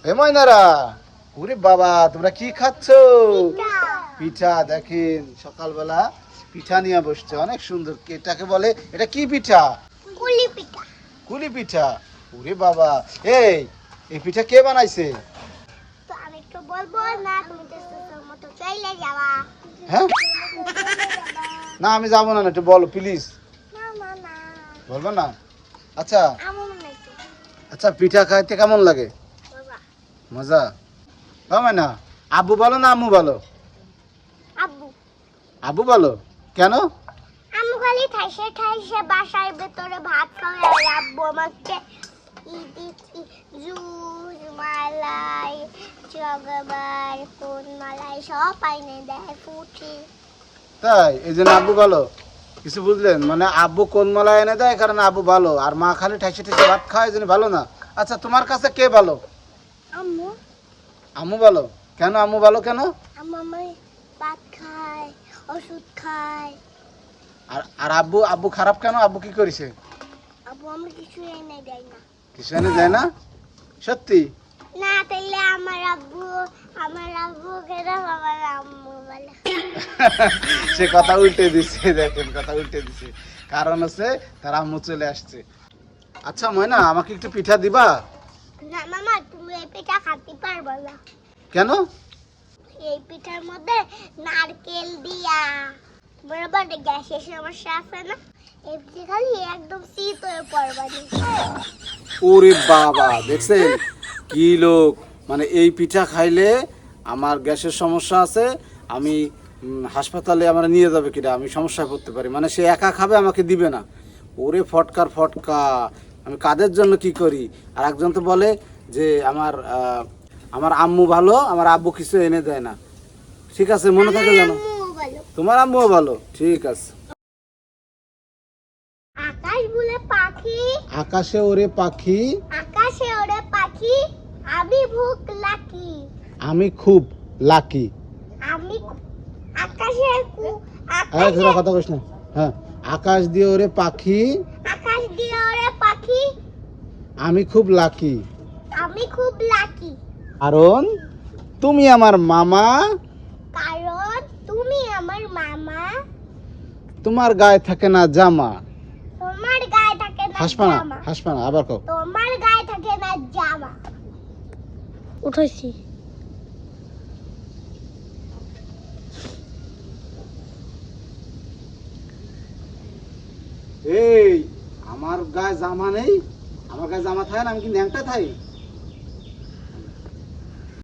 এ ময়নারা, ওরে বাবা তোমরা কি খাচ্ছ? পিঠা। দেখেন সকালবেলা পিঠা নিয়ে বসছে, অনেক সুন্দর। এটাকে বলে, এটা কি পিঠা? কুলি পিঠা। কুলি পিঠা। ওরে বাবা, এই এই পিঠা কে বানাইছে? তো আমি তো বলবো না, তুমি তো তোর মতো চলে যাবা। হ্যাঁ, না আমি যাবো না, একটু বলো প্লিজ। না না না, বলবো না? আচ্ছা আমার মনে নাই তো। আচ্ছা, পিঠা খাইতে কেমন লাগে? বাবা, মজা? বাবা না, আব্বু বলো না আম্মু বলো? আব্বু। আব্বু বলো। কেন? আম্মু খালি ঠাইসে ঠাইসে বাসার ভেতরে ভাত খাওয়ায়, আর আব্বু আমাকে জুস, মালাই, চকবার, কোন মালাই সব আইনে দেয়, ফুটি। তাই এই জন্য আব্বু ভালো? কিছু বুঝলেন? মানে আব্বু কোন মালা এনে দেয় কারণ আব্বু ভালো, আর মা খালি ঠাইসে ঠাইসে ভাত খায়, এই জন্য ভালো না। আচ্ছা তোমার কাছে কে ভালো? আম্মু। আম্মু ভালো। কেন আম্মু ভালো কেন? আম্মু আমার ভাত খায়, ওষুধ খায়। আর আর আব্বু আব্বু খারাপ কেন? আব্বু কি করেছে? আব্বু আমার কিছু এনে দেয় না। কিছু এনে দেয় না? সত্যি? না, তাইলে আমার আব্বু কেন আমার আম্মু বলে? সে কথা উল্টে দিচ্ছে, দেখেন কথা উল্টে দিচ্ছে। কারণ হচ্ছে তার আম্মু চলে আসছে। আচ্ছা ময়না, আমাকে একটু পিঠা দিবা? না মামা, তুমি এই পিঠা খেতে পারবে না। কেন? এই পিঠার মধ্যে নারকেল দিয়া বরাবর গ্যাসের সমস্যা আছে না, এই পিঠা খালি একদম শীত হয়ে পড়বে। ওরে বাবা, দেখছেন কি লোক! মানে এই পিঠা খাইলে আমার গ্যাসের সমস্যা আছে, আমি হাসপাতালে আমার নিয়ে যাবে কিনা, আমি সমস্যায় পড়তে পারি। মানে সে একা খাবে, আমাকে দিবে না। ওরে ফটকার ফটকা, আমি কাদের জন্য কি করি! আর একজন তো বলে যে আমার আম্মু ভালো, আমার আব্বু কিছু এনে দেয় না। ঠিক আছে, মনে থাকে জানো? তোমার আম্মুও ভালো, ঠিক আছে। আকাশ বলে পাখি, আকাশে ওরে পাখি, আকাশে ওরে পাখি, আমি ভুক লাকি, আমি খুব লাকি। আমি আকাশে আরে কথা কইস না। হ্যাঁ, আকাশ দিয়ে ওরে পাখি, আকাশ দিয়ে ওরে পাখি, আমি খুব লাকি। আমি খুব লাকি, কারণ তুমি আমার মামা, কারণ তুমি আমার মামা, তোমার গায়ে থাকে না জামা। তোমার গায়ে থাকে না হাসপানা, জামা, হাসপানা, আবার কও। তোমার গায়ে থাকে না জামা। উঠেছি। এই আমার গায়ে জামা নেই? আমার গায়ে জামা থাকে না? আমি কি ন্যাংটা থাই?